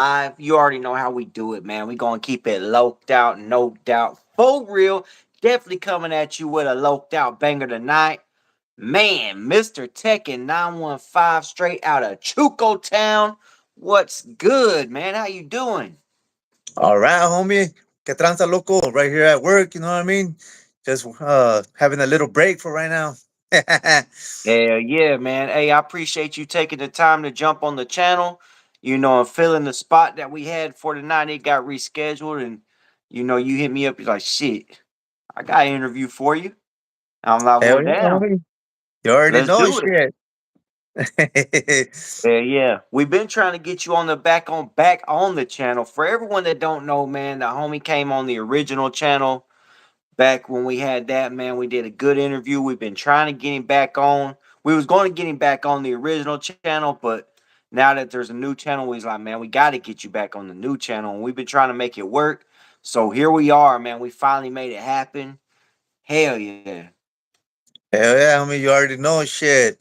live. You already know how we do it, man. We gonna keep it loked out, no doubt, for real. Definitely coming at you with a loked out banger tonight. Man, Mr. Tekken 915 straight out of Chuco Town. What's good, man? How you doing? All right, homie. Que tranza loco right here at work, you know what I mean? Just having a little break for right now. Hell yeah, man. Hey, I appreciate you taking the time to jump on the channel. And filling the spot that we had for tonight. It got rescheduled, and you hit me up. You're like, shit, I got an interview for you. I'm like, well, Hell yeah, damn, homie. You already let's know do it. shit. Yeah, yeah. We've been trying to get you on the back on the channel. For everyone that don't know, man, the homie came on the original channel back when we had that, man. We did a good interview. We've been trying to get him back on. We was going to get him back on the original channel, but now that there's a new channel, he's like, man, we got to get you back on the new channel. And we've been trying to make it work. So here we are, man. We finally made it happen. Hell yeah. Hell yeah, homie. You already know shit.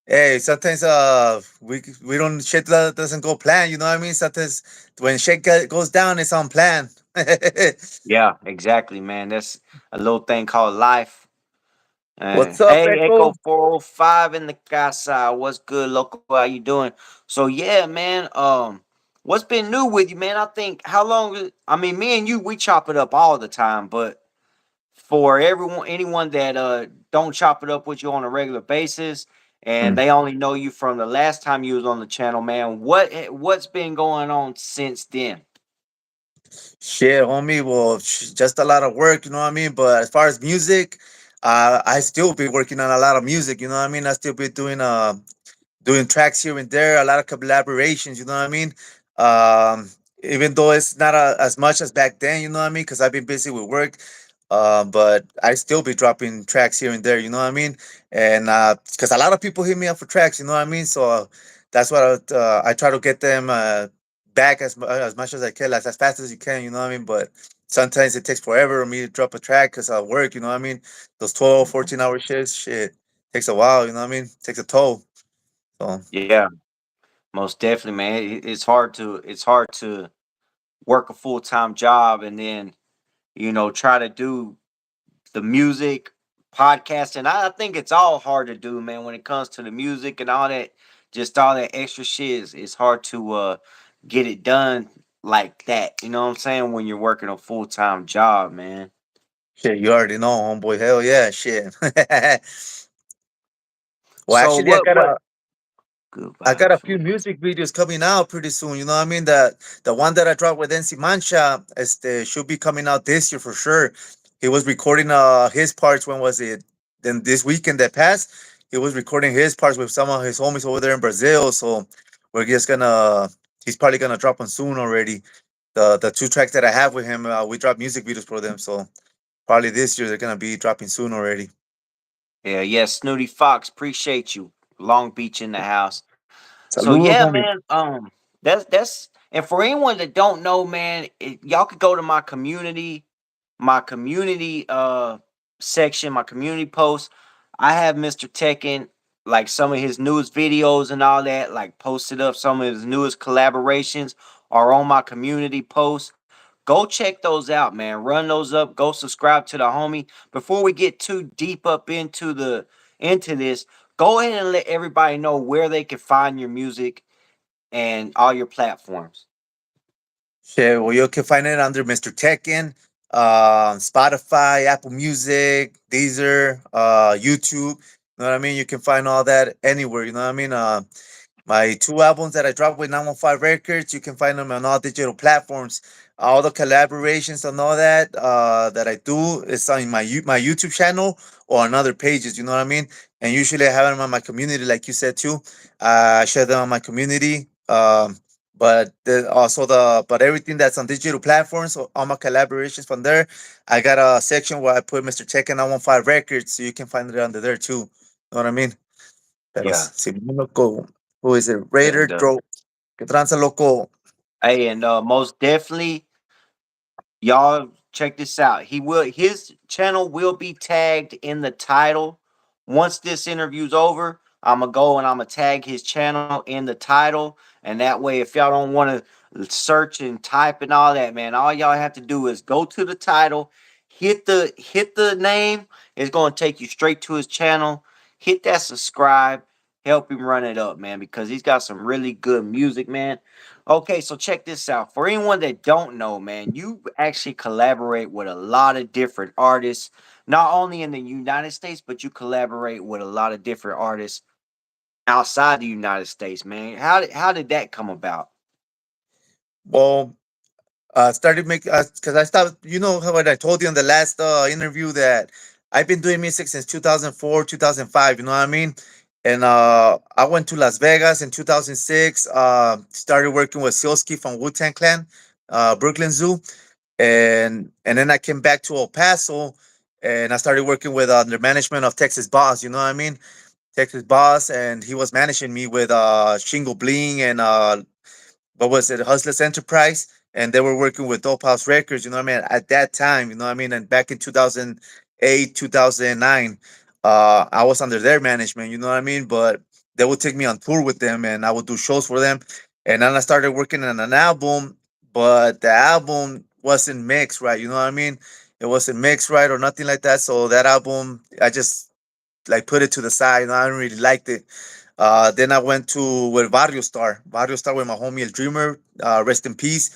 Hey, sometimes we don't shit doesn't go plan, you know what I mean? Sometimes when goes down, it's on plan. Yeah, exactly, man. That's a little thing called life. What's up, Hey, Echo? Echo 405 in the casa. What's good, local? How you doing? So yeah, man. What's been new with you, man? I think how long? I mean, me and you, we chop it up all the time. But for anyone that don't chop it up with you on a regular basis, and they only know you from the last time you was on the channel, man. What's been going on since then? Shit, homie. Well, just a lot of work, you know what I mean? But as far as music, I still be working on a lot of music, you know what I mean? I still be doing tracks here and there, a lot of collaborations, you know what I mean? Um, Even though it's not as much as back then, you know what I mean? Because I've been busy with work. But I still be dropping tracks here and there, you know what I mean? And because a lot of people hit me up for tracks, you know what I mean? So that's what I try to get them back as much as I can, as fast as you can, you know what I mean? But sometimes it takes forever for me to drop a track because I work, you know what I mean? Those 12, Mhm. 14 hour shifts, shit, takes a while, you know what I mean? Takes a toll. So, Yeah, most definitely, man. It's hard to work a full time job and then try to do the music, podcasting. I think it's all hard to do, man, when it comes to the music and all that, just all that extra shit it's hard to get it done like that. You know what I'm saying? When you're working a full time job, man. shit, you already know, homeboy. Hell yeah, shit. Well, So actually, what good I got a vibes for few real. music videos coming out pretty soon. You know what I mean? The one that I dropped with NC Mancha should be coming out this year for sure. He was recording his parts. When was it? Then this weekend that passed, he was recording his parts with some of his homies over there in Brazil. So we're just gonna he's probably gonna drop them soon already. The two tracks that I have with him, we drop music videos for them. So probably this year they're gonna be dropping soon already. Yeah, yeah, Snooty Fox, appreciate you. Long Beach in the house. So Saludos, yeah, homie. man. That's and for anyone that don't know, man, y'all could go to my community section, my community post. I have Mr. Tekken, like some of his newest videos and all that, like posted up. Some of his newest collaborations are on my community post. Go check those out, man. Run those up. Go subscribe to the homie. Before we get too deep up into this, go ahead and let everybody know where they can find your music and all your platforms. Shit, well, you can find it under Mr. Tekken, Spotify, Apple Music, Deezer, YouTube. You know what I mean? You can find all that anywhere. You know what I mean? My two albums that I dropped with 915 Records, you can find them on all digital platforms. All the collaborations and all that I do is on my YouTube channel or on other pages. You know what I mean? And usually I have them on my community, like you said too. I share them on my community. But everything that's on digital platforms, so all my collaborations from there, I got a section where I put Mr. Tekken 915 Records, so you can find it under there too. Know what I mean? Pero Yeah. si no loco, who is it? Raider And Dro. Que tranza loco. hey, and most definitely, y'all check this out. His channel will be tagged in the title. Once this interview's over, I'm gonna go and I'm gonna tag his channel in the title, and that way, if y'all don't want to search and type and all that, man. All y'all have to do is go to the title, hit the name. It's gonna take you straight to his channel. Hit that subscribe. Help him run it up, man, because he's got some really good music, man. Okay, so check this out. For anyone that don't know, man, you actually collaborate with a lot of different artists, not only in the United States, but you collaborate with a lot of different artists outside the United States, man. How did that come about? Well, started make because I stopped. You know how I told you in the last interview that I've been doing music since 2004, 2005. You know what I mean? And I went to Las Vegas in 2006. Started working with Silsky from Wu-Tang Clan, Brooklyn Zoo, and then I came back to El Paso, and I started working with the management of Texas Boss. You know what I mean? Texas Boss, and he was managing me with Shingle Bling and what was it, Hustlers Enterprise, and they were working with Dope House Records. You know what I mean? At that time, you know what I mean, and back in 2008, 2009, I was under their management. You know what I mean? But they would take me on tour with them, and I would do shows for them. And then I started working on an album, but the album wasn't mixed right. You know what I mean? It wasn't mixed right or nothing like that. So that album, I just like put it to the side. You know, I didn't really liked it. Then I went to with Barrio Star with my homie El Dreamer, rest in peace.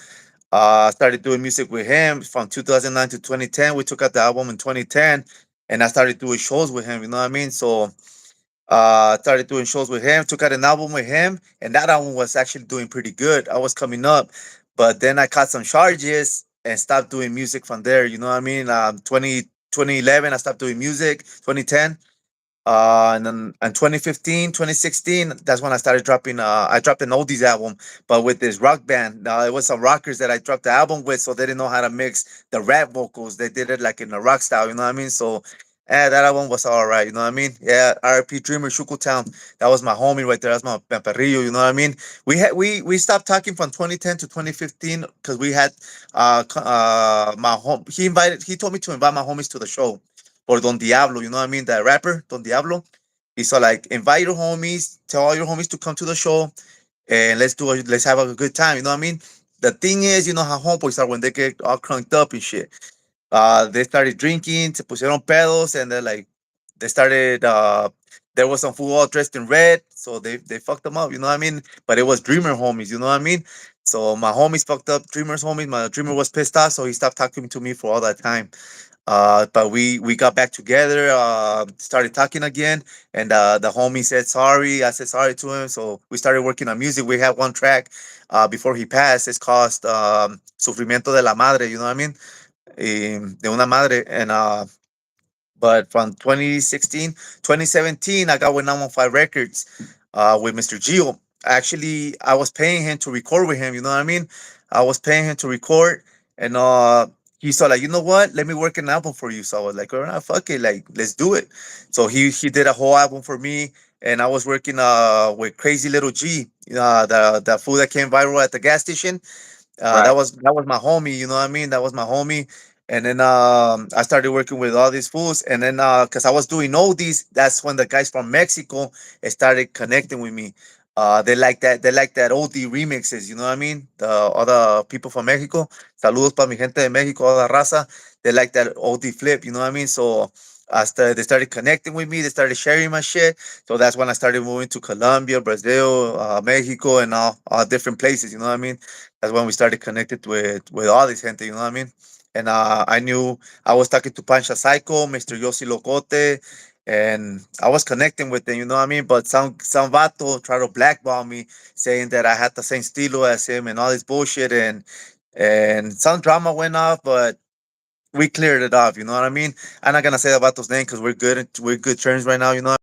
Started doing music with him from 2009 to 2010. We took out the album in 2010, and I started doing shows with him. You know what I mean? So started doing shows with him. Took out an album with him, and that album was actually doing pretty good. I was coming up, but then I caught some charges and stopped doing music from there. You know what I mean? 2011, I stopped doing music. 2010. And then in 2015, 2016, that's when I started dropping. I dropped an oldies album, but with this rock band. It was some rockers that I dropped the album with, so they didn't know how to mix the rap vocals. They did it like in a rock style, you know what I mean? So, that album was all right, you know what I mean? Yeah, RP Dreamer, Town. That was my homie right there. That's my perrillo, you know what I mean? We stopped talking from 2010 to 2015 because we had my home. He told me to invite my homies to the show or Don Diablo, you know what I mean? That rapper, Don Diablo. He said like invite your homies, tell all your homies to come to the show, and let's have a good time. You know what I mean? The thing is, you know how homeboys are when they get all crunked up and shit. They started drinking, se pusieron pedos, and they started. There was some fool all dressed in red, so they fucked them up. You know what I mean? But it was Dreamer homies. You know what I mean? So my homies fucked up Dreamer's homies. My Dreamer was pissed off, so he stopped talking to me for all that time. But we got back together, started talking again, and the homie said sorry. I said sorry to him, so we started working on music. We had one track before he passed. It's called "Sufrimiento de la Madre." You know what I mean? De una madre, and but from 2016, 2017, I got with 915 Records with Mr. Gio. Actually, I was paying him to record with him. You know what I mean? I was paying him to record, and he saw like, you know what? Let me work an album for you. So I was like, all right, fuck it, like let's do it. So he did a whole album for me, and I was working with Crazy Little G, the fool that came viral at the gas station. Right. That was my homie, you know what I mean? That was my homie. And then I started working with all these fools. And then because I was doing oldies, that's when the guys from Mexico started connecting with me. They like that oldie remixes, you know what I mean? The other people from Mexico. Saludos para mi gente de Mexico, all the raza. They like that oldie flip, you know what I mean? So they started connecting with me, they started sharing my shit. So that's when I started moving to Colombia, Brazil, Mexico, and all different places, you know what I mean? That's when we started connected with all this gente, you know what I mean? And I knew I was talking to Pancha Psycho, Mr. Yossi Locote, and I was connecting with them, you know what I mean? But some vato tried to blackball me, saying that I had the same stilo as him and all this bullshit, and some drama went off, but we cleared it off, you know what I mean? I'm not gonna say the vato's name because we're good terms right now, you know.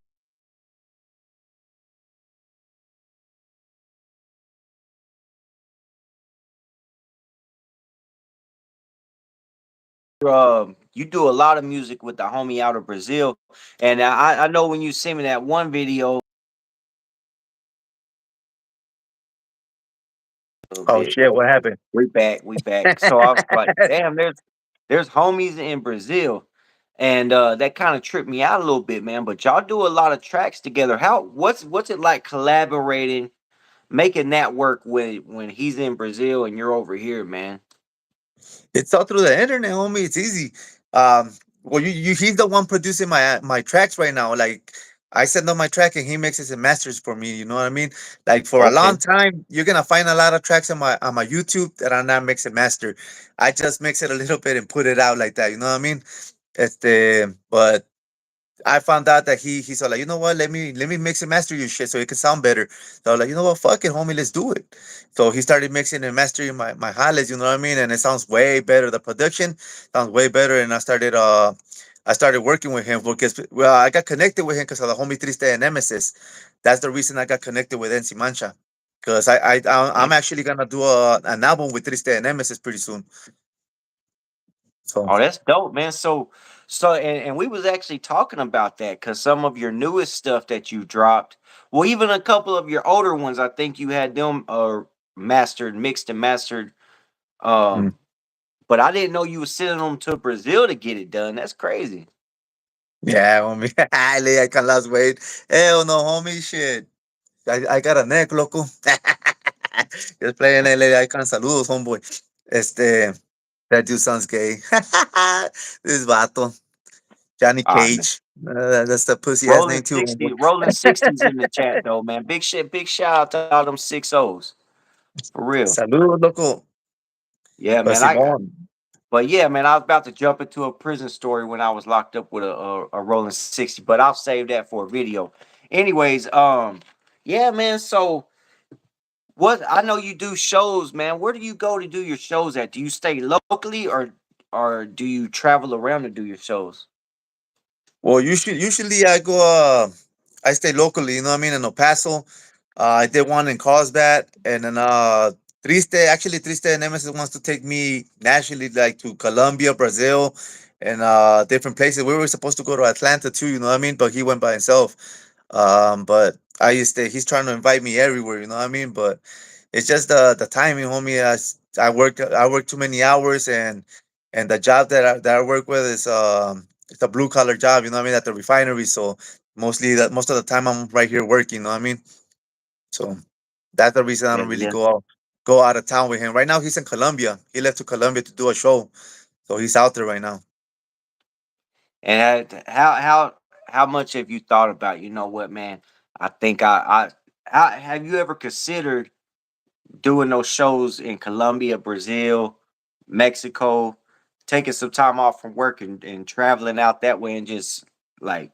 You do a lot of music with the homie out of Brazil, and I know when you sent me that one video a little Oh bit. shit, what happened? We back. So I was like, damn, there's homies in Brazil, and that kind of tripped me out a little bit, man. But y'all do a lot of tracks together. What's it like collaborating making that work when he's in Brazil and you're over here, man? It's all through the internet, homie. It's easy. Well, he's the one producing my tracks right now. Like I send him my track and he mixes and masters for me. You know what I mean? Like for a long Okay. time, you're gonna find a lot of tracks on my YouTube that are not mix and master. I just mix it a little bit and put it out like that. You know what I mean? But I found out that he's all like, you know what, let me mix and master your shit so it can sound better. So I was like, you know what, fuck it, homie, let's do it. So he started mixing and mastering my highlights, you know what I mean? And it sounds way better. The production sounds way better. And I started working with him because I got connected with him because of the homie Triste and Nemesis. That's the reason I got connected with NC Mancha. Because I'm Okay. actually gonna do an album with Triste and Nemesis pretty soon. So Oh, that's dope, man. So we was actually talking about that because some of your newest stuff that you dropped, well, even a couple of your older ones, I think you had them mastered, mixed and mastered. mm, Um, but I didn't know you was sending them to Brazil to get it done. That's crazy. yeah, homie. I can last wait. Hell no, homie. Shit. I got a neck, loco. Just playing LA Icon. Saludos, homeboy. That dude sounds gay. This vato. Johnny Ah, man. Cage. That's the pussy ass name too, homeboy. Rolling 60s in the chat though, man. Big shout out to all them 6 O's. For real. Saludos, loco. Yeah, But man. I Simon. But yeah, man, I was about to jump into a prison story when I was locked up with a rolling 60, but I'll save that for a video. Anyways, yeah, man. So what I know you do shows, man. Where do you go to do your shows at? Do you stay locally or do you travel around to do your shows? Well, usually I stay locally, you know what I mean, in El Paso. I did one in Carlsbad, and then Triste and Nemesis wants to take me nationally, like to Colombia, Brazil, and different places. We were supposed to go to Atlanta too, you know what I mean, but he went by himself. But he's trying to invite me everywhere, you know what I mean, but it's just the timing, homie. I work too many hours, and the job that I work with is it's a blue collar job, you know what I mean, at the refinery. So most of the time I'm right here working, you know what I mean. So that's the reason I Yeah, don't really yeah. go out of town with him. Right now he's in Colombia. He left to Colombia to do a show, so he's out there right now. And how much have you thought about? You know what, man? I think have you ever considered doing those shows in Colombia, Brazil, Mexico, taking some time off from work and traveling out that way and just like,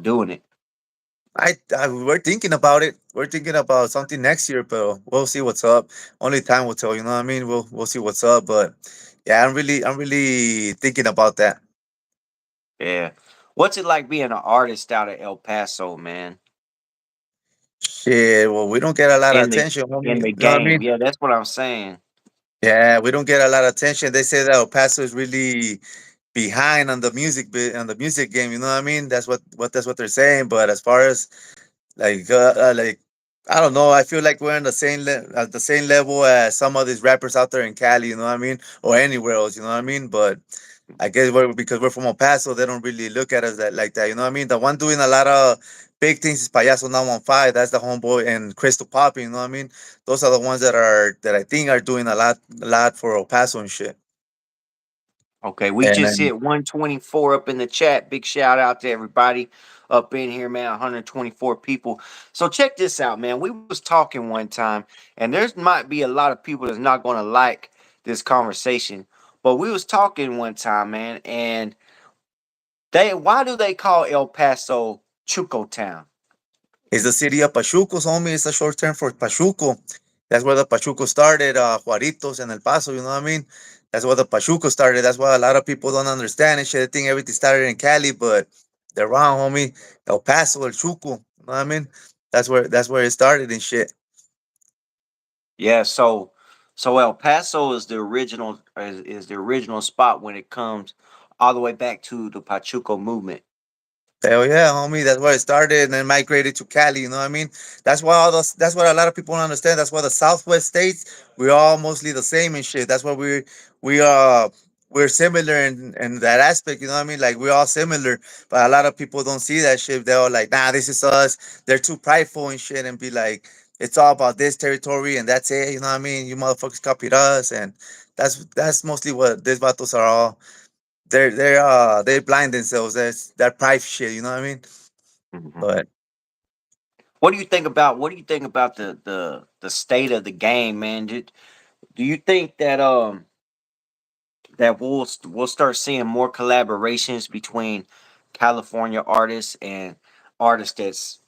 doing it. We're thinking about it. We're thinking about something next year, but we'll see what's up. Only time will tell. You know what I mean? We'll see what's up. But yeah, I'm really thinking about that. Yeah. What's it like being an artist out of El Paso, man? Shit. Well, we don't get a lot of In the attention, homie. in You the know what I game. mean? Yeah, that's what I'm saying. Yeah, we don't get a lot of attention. They say that El Paso is really behind on the music game. You know what I mean? That's what they're saying. But as far as like I don't know. I feel like we're in at the same level as some of these rappers out there in Cali. You know what I mean, or anywhere else. You know what I mean. But I guess because we're from El Paso, they don't really look at us like that. You know what I mean. The one doing a lot of big things is Payaso 915. That's the homeboy and Crystal Poppy. You know what I mean. Those are the ones that I think are doing a lot for El Paso and shit. Okay, we And just then hit 124 up in the chat. Big shout out to everybody up in here, man. 124 people. So check this out, man. We was talking one time, and there's might be a lot of people that's not gonna like this conversation. But we was talking one time, man, and they why do they call El Paso Chuco Town? it's the city of Pachucos, homie. It's a short term for Pachuco. That's where the Pachuco started, Juaritos and El Paso, you know what I mean? That's where the Pachuco started. That's why a lot of people don't understand and shit. They think everything started in Cali, but they're wrong, homie. El Paso, El Chuco, you know what I mean? That's where it started and shit. Yeah, so El Paso is the original spot when it comes all the way back to the Pachuco movement. Hell yeah, homie. That's where it started and then migrated to Cali. You know what I mean? That's what a lot of people don't understand. That's why the Southwest states, we're all mostly the same and shit. That's why we are we're similar in that aspect, you know what I mean? Like we're all similar, but a lot of people don't see that shit. They're all like, nah, this is us. They're too prideful and shit and be like, it's all about this territory and that's it. You know what I mean? You motherfuckers copied us, and that's mostly what these battles are all. They blind themselves. That's that pride shit. You know what I mean? Mhm. But What do you think about the state of the game, man? Do you think that that we'll start seeing more collaborations between California artists and artists that's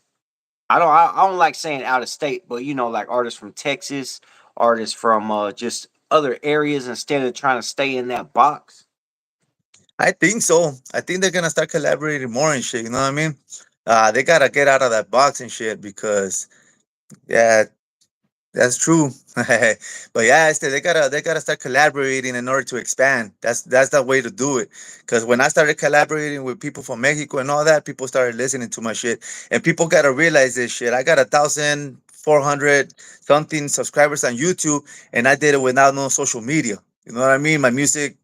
I don't like saying out of state, but you know, like artists from Texas, artists from just other areas instead of trying to stay in that box. I think so. I think they're gonna start collaborating more and shit. You know what I mean? They gotta get out of that box and shit because yeah, that's true. But yeah, they gotta start collaborating in order to expand. That's the way to do it. Because when I started collaborating with people from Mexico and all that, people started listening to my shit, and people gotta realize this shit. I got 1,400 something subscribers on YouTube, and I did it without no social media. You know what I mean? My music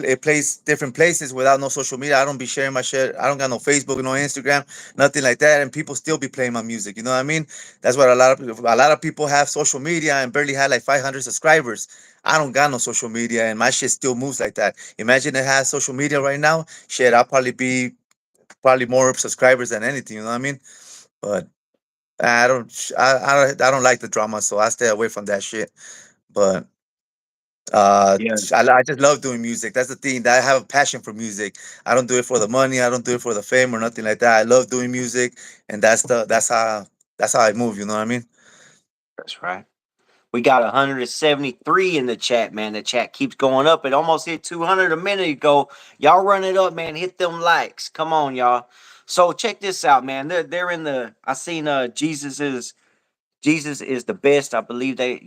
it plays different places without no social media. I don't be sharing my shit. I don't got no Facebook, no Instagram, nothing like that, and people still be playing my music. You know what I mean? That's what a lot of people have social media and barely had like 500 subscribers. I don't got no social media, and my shit still moves like that. Imagine it has social media right now. Shit, I'll probably be probably more subscribers than anything. You know what I mean? But I don't like the drama, so I stay away from that shit. But Yeah, I just love doing music. That's the thing. That I have a passion for music. I don't do it for the money. I don't do it for the fame or nothing like that. I love doing music, and that's how I move. You know what I mean? that's right. We got 173 in the chat, man. The chat keeps going up. It almost hit 200 a minute ago. Y'all run it up, man. Hit them likes. Come on, y'all. So check this out, man. They're in the. I seen Jesus is the best. I believe they,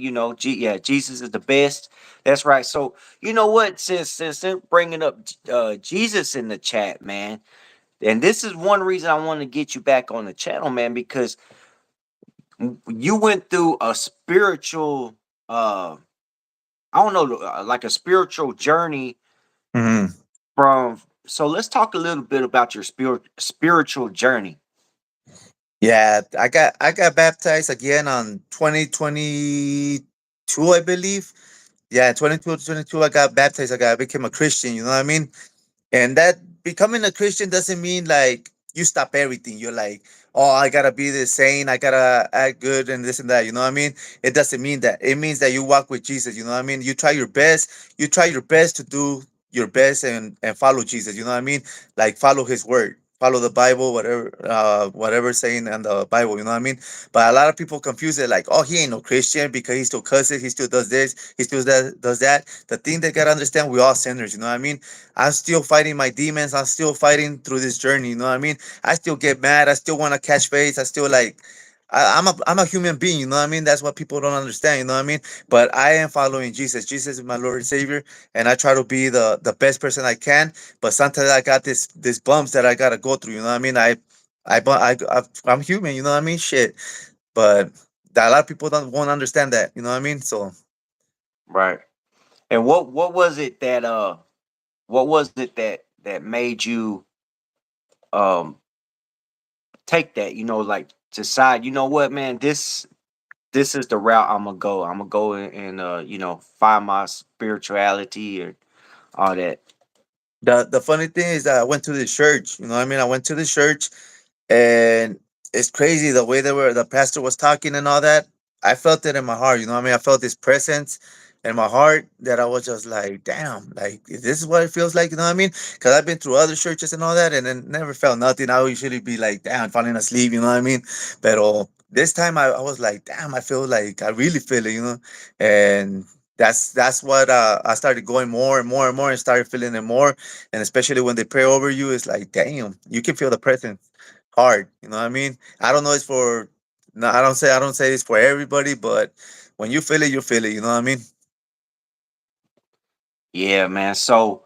yeah, Jesus is the best. That's right. So you know what? Since they're bringing up Jesus in the chat, man, and this is one reason I want to get you back on the channel, man, because you went through a spiritual, uh, I don't know, like a spiritual journey Hmm. from. So let's talk a little bit about your spiritual journey. Yeah, I got baptized again on 2022, I believe. Yeah, 22, I got baptized. I became a Christian. You know what I mean? And that becoming a Christian doesn't mean like you stop everything. You're like, oh, I gotta be the saint, I gotta act good and this and that. You know what I mean? It doesn't mean that. It means that you walk with Jesus. You know what I mean? You try your best. You try your best to do your best and follow Jesus. You know what I mean? Like follow His word. Follow the Bible, whatever saying in the Bible, you know what I mean? But a lot of people confuse it like, oh, he ain't no Christian because he still cusses, he still does this, he still does that. The thing they gotta understand, we all sinners, you know what I mean? I'm still fighting my demons. I'm still fighting through this journey. You know what I mean? I still get mad. I still want to catch face. I still like. I'm a human being. You know what I mean? That's what people don't understand. You know what I mean? But I am following Jesus. Jesus is my Lord and Savior, and I try to be the best person I can. But sometimes I got this bumps that I gotta go through. You know what I mean? I'm human. You know what I mean? Shit. But a lot of people don't won't understand that. You know what I mean? So Right. And what was it that made you um take that, like decide, you know what, man, this is the route I'm gonna go. I'm gonna go and find my spirituality and all that. the funny thing is that I went to the church. You know what I mean? I went to the church, and it's crazy the way the pastor was talking and all that. I felt it in my heart. You know what I mean? I felt this presence in my heart that I was just like, damn, like this is what it feels like. You know what I mean? Because I've been through other churches and all that, and then never felt nothing. I would usually be like, damn, falling asleep. You know what I mean? But this time I was like, damn, I feel like I really feel it. And that's what I started going more and more and more and started feeling it more. And especially when they pray over you, it's like, damn, you can feel the presence hard. You know what I mean? I don't know. It's for no. I don't say it's for everybody, but when you feel it, you feel it. You know what I mean? Yeah, man. So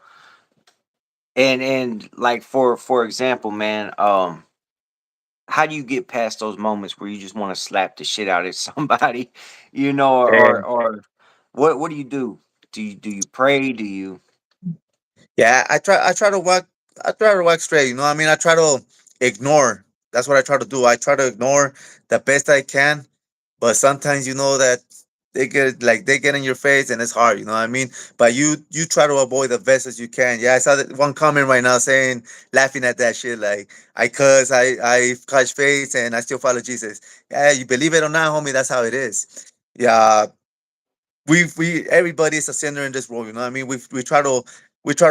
and like for example, man, how do you get past those moments where you just want to slap the shit out of somebody, And or what do you do? Do you pray? Do you yeah, I try to walk. I try to walk straight. You know what I mean? I try to ignore. That's what I try to do. I try to ignore the best I can, but sometimes you know that they get in your face and it's hard. You know what I mean? But you try to avoid the best as you can. Yeah, I saw that one comment right now saying laughing at that shit like I catch face and I still follow Jesus. Yeah, you believe it or not, homie, that's how it is. Yeah, we everybody is a sinner in this world. You know what I mean? We try to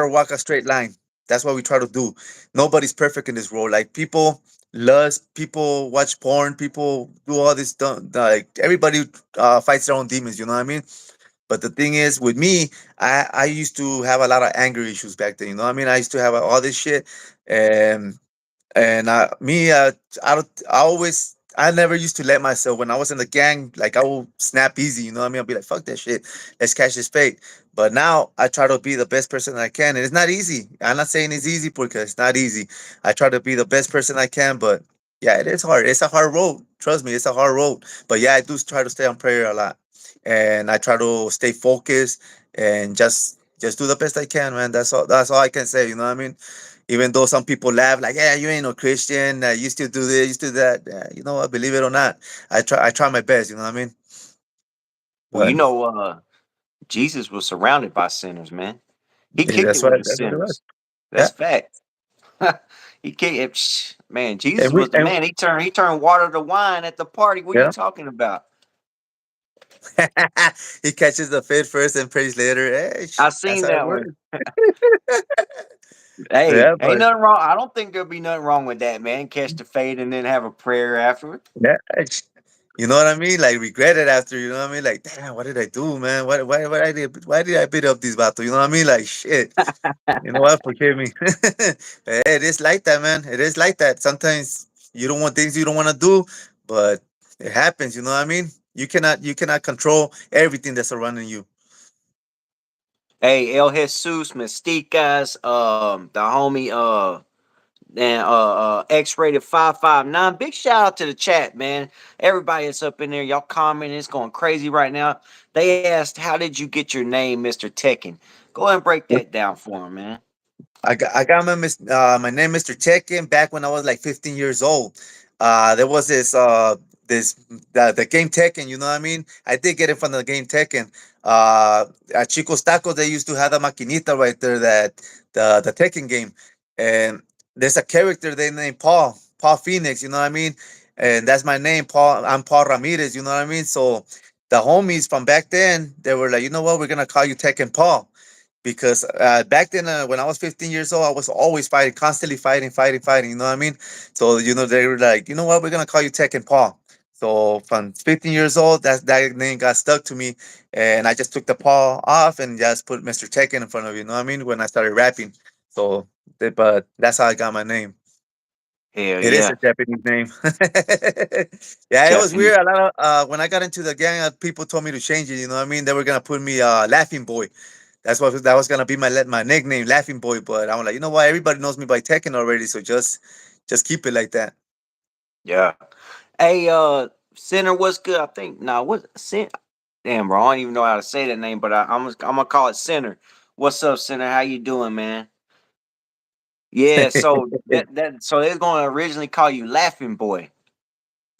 walk a straight line. That's what we try to do. Nobody's perfect in this world. Like people lust, people watch porn, people do all this stuff. Like everybody fights their own demons. You know what I mean? But the thing is, with me, I used to have a lot of anger issues back then. You know what I mean? I used to have all this shit, and I never used to let myself when I was in the gang, like I will snap easy, you know what I mean? I'll be like, fuck that shit. Let's catch this fate. But now I try to be the best person I can. And it's not easy. I'm not saying it's easy because it's not easy. I try to be the best person I can, but yeah, it is hard. It's a hard road. Trust me, it's a hard road. But yeah, I do try to stay on prayer a lot. And I try to stay focused and just do the best I can, man. That's all I can say, you know what I mean? Even though some people laugh, like, "Yeah, you ain't no Christian. You still do this, you still do that." Yeah, you know what? Believe it or not, I try my best. You know what I mean? Well, But Jesus was surrounded by sinners, man. He yeah, kicked it with the that's what it was. sinners. That's Yeah, fact. He kicked it. Man, Jesus and we was the man. He turned water to wine at the party. What are you yeah. talking about? He catches the fit first and prays later. Hey, I that's seen how it that one. works. Hey, Yeah, ain't but nothing wrong. I don't think there'll be nothing wrong with that, man. Catch the fade and then have a prayer afterward. yeah, you know what I mean? Like regret it after. You know what I mean? Like, damn, what did I do, man? Why did I beat up these battles? You know what I mean? Like, shit. You know what? Forgive me. Hey, it is like that, man. It is like that. Sometimes you don't want things you don't want to do, but it happens. You know what I mean? You cannot control everything that's surrounding you. Hey, El Jesus, Mysticas, the homie, and X-rated 559. Big shout out to the chat, man. Everybody that's up in there, y'all commenting, it's going crazy right now. They asked, "How did you get your name, Mister Tekken?" Go ahead and break that down for him, man. I got my name Mr. Tekken back when I was like 15 years old. There was this the game Tekken, you know what I mean? I did get it from the game Tekken. At Chico's Tacos they used to have the maquinita right there, that the Tekken game. And there's a character they named Paul Phoenix, you know what I mean? And that's my name, Paul. I'm Paul Ramirez, you know what I mean? So the homies from back then, they were like, you know what, we're gonna call you Tekken Paul, because back then when I was 15 years old, I was always fighting, constantly fighting. You know what I mean? So they were like, you know what, we're gonna call you Tech and Paul. So from 15 years old, that name got stuck to me, and I just took the Paul off and just put Mr. Tekken in front of you. You know what I mean? When I started rapping, so but that's how I got my name. Hell It is yeah, a Japanese name. Yeah, it was Japanese. weird. A lot of when I got into the gang, people told me to change it. You know what I mean? They were gonna put me Laughing Boy. That was gonna be my nickname, Laughing Boy. But I'm like, you know what? Everybody knows me by Tekken already, so just keep it like that. Yeah. Hey, Center, what's good? I think nah, what Center? Damn, bro, I don't even know how to say that name, but I'm gonna call it Center. What's up, Center? How you doing, man? Yeah, so so they're gonna originally call you Laughing Boy.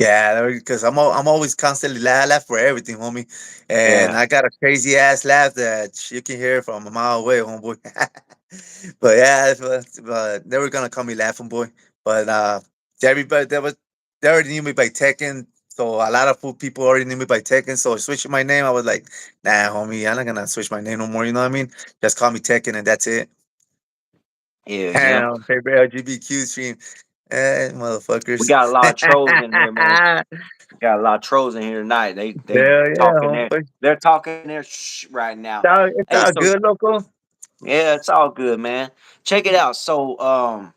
Yeah, because I'm always constantly laugh for everything, homie, and Yeah, I got a crazy ass laugh that you can hear from a mile away, homeboy. But yeah, but they were gonna call me Laughing Boy, but everybody they already knew me by Tekken, so a lot of people already knew me by Tekken. So switching my name, I was like, nah, homie, I'm not gonna switch my name no more. You know what I mean? Just call me Tekken, and that's it. yeah. Damn, favorite LGBTQ stream, We motherfuckers. got a lot of trolls in here, man. We got a lot of trolls in here tonight. They Hell yeah, talking there. homeboy. They're talking their shh right now. It's Hey, all so good, local. yeah, it's all good, man. Check it out. So,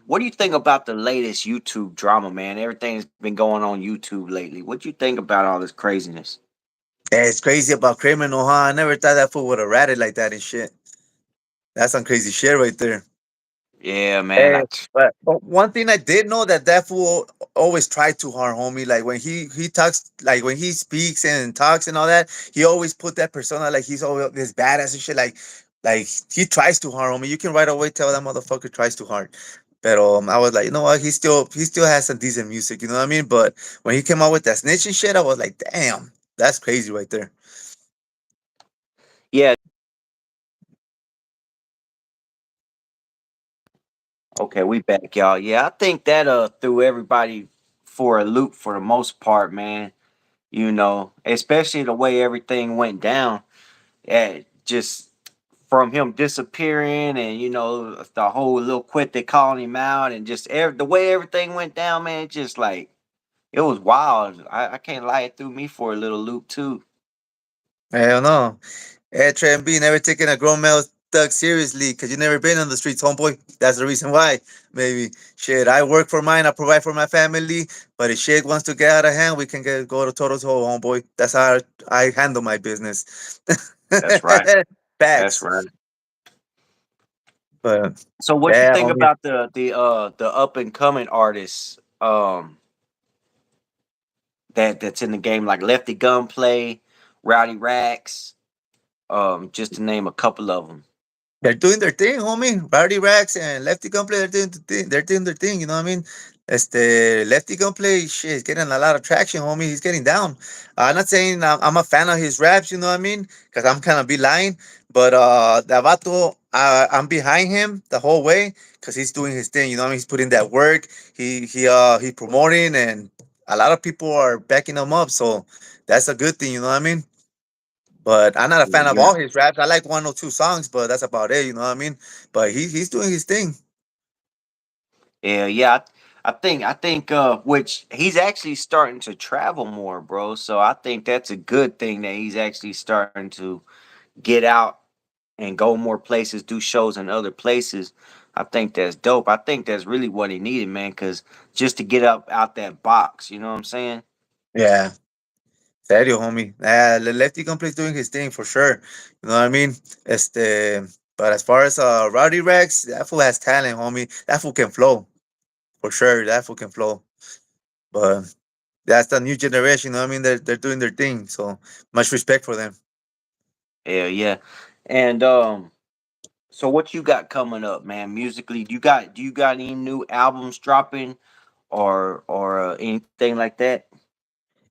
what do you think about the latest YouTube drama, man? Everything's been going on YouTube lately. What do you think about all this craziness? Yeah, it's crazy about criminal, huh? I never thought that fool would have ratted like that and shit. That's some crazy shit right there. Yeah, man. Hey, but one thing I did know, that fool always tried too hard, homie. Like when he talks, like when he speaks and talks and all that, he always put that persona like he's always this badass and shit. Like he tries too hard, homie. You can right away tell that motherfucker tries too hard. But I was like, you know what? He still has some decent music. You know what I mean? But when he came out with that snitching shit, I was like, damn, that's crazy right there. Yeah. Okay, we back, y'all. Yeah, I think that threw everybody for a loop for the most part, man. You know, especially the way everything went down. Just from him disappearing, and the whole little quit they calling him out, and just the way everything went down, man. Just like it was wild. I can't lie, it threw me for a little loop too. Hell no. Hey, Trey and B, never taking a grown male thug seriously because you never been on the streets, homeboy. That's the reason why. Maybe shit. I work for mine. I provide for my family. But if shit wants to get out of hand, we can go to Toto's hole, homeboy. That's how I handle my business. That's right. That's Facts. right. But So what you yeah, think homie. about the up and coming artists that's in the game, like Lefty Gunplay, Rowdy Racks, just to name a couple of them. They're doing their thing, homie. Rowdy Racks and Lefty Gunplay, they're doing the thing. They're doing their thing. You know what I mean? Lefty Gunplay, shit, he's getting a lot of traction, homie. He's getting down. I'm not saying I'm a fan of his raps. You know what I mean? Because I'm kind of be lying. But the vato, I'm behind him the whole way because he's doing his thing. You know what I mean? He's putting that work. He promoting, and a lot of people are backing him up. So that's a good thing. You know what I mean? But I'm not a fan of Yeah, all his raps. I like one or two songs, but that's about it. You know what I mean? But he's doing his thing. yeah. I think which he's actually starting to travel more, bro. So I think that's a good thing that he's actually starting to get out and go more places, do shows in other places. I think that's dope. I think that's really what he needed, man, because just to get up out that box, you know what I'm saying? Yeah, serio, homie. Lefty Complex doing his thing for sure. You know what I mean? But as far as Rowdy Rex, that fool has talent, homie. That fool can flow for sure. That fool can flow. But that's the new generation. You know what I mean? They're doing their thing. So much respect for them. Yeah, yeah. And so what you got coming up, man? Musically, do you got any new albums dropping or anything like that?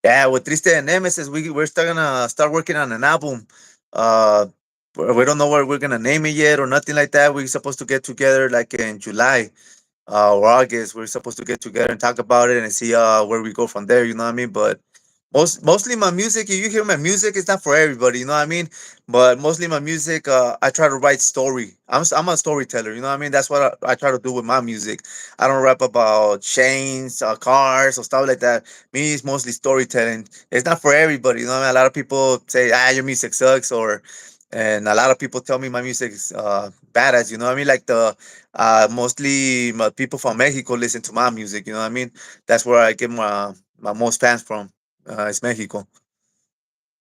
Yeah, with Triste and Nemesis, we're still gonna start working on an album. Uh, we don't know what we're gonna name it yet or nothing like that. We're supposed to get together like in July or August. We're supposed to get together and talk about it and see where we go from there. You know what I mean? But mostly my music. If you hear my music, it's not for everybody. You know what I mean? But mostly my music, I try to write story. I'm a storyteller. You know what I mean? That's what I try to do with my music. I don't rap about chains, cars, or stuff like that. Me, it's mostly storytelling. It's not for everybody. You know what I mean? A lot of people say, your music sucks, and a lot of people tell me my music is badass. You know what I mean? Like mostly my people from Mexico listen to my music. You know what I mean? That's where I get my most fans from. It's Mexico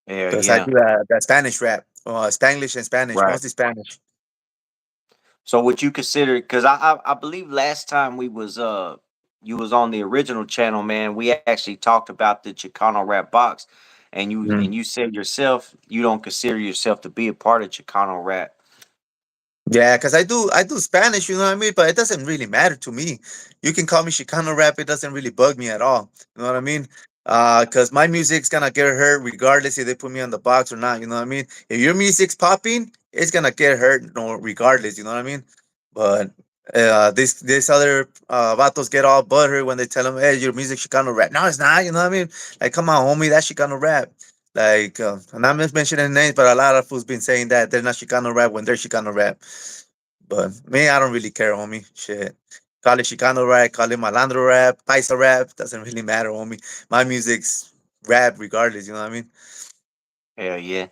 Yeah, because I yeah. do that Spanish rap, Spanglish and Spanish, Right. mostly Spanish. So would you consider, because I believe last time we was you was on the original channel, man, we actually talked about the Chicano rap box, and you said yourself you don't consider yourself to be a part of Chicano rap. Yeah, because I do Spanish, you know what I mean? But it doesn't really matter to me. You can call me Chicano rap, it doesn't really bug me at all. You know what I mean? Because my music's gonna get heard regardless if they put me on the box or not, you know what I mean? If your music's popping, it's gonna get heard no regardless, you know what I mean? But this other vatos get all butthurt when they tell them, hey, your music Chicano rap. No, it's not, you know what I mean? Like, come on, homie, that's Chicano rap. Like, and I'm not mentioning names, but a lot of fools been saying that they're not Chicano rap when they're Chicano rap. But me, I don't really care, homie. Shit. Call it Chicano rap, call it Malandro rap, Paisa rap. Doesn't really matter, homie. My music's rap regardless, you know what I mean? Yeah, yeah.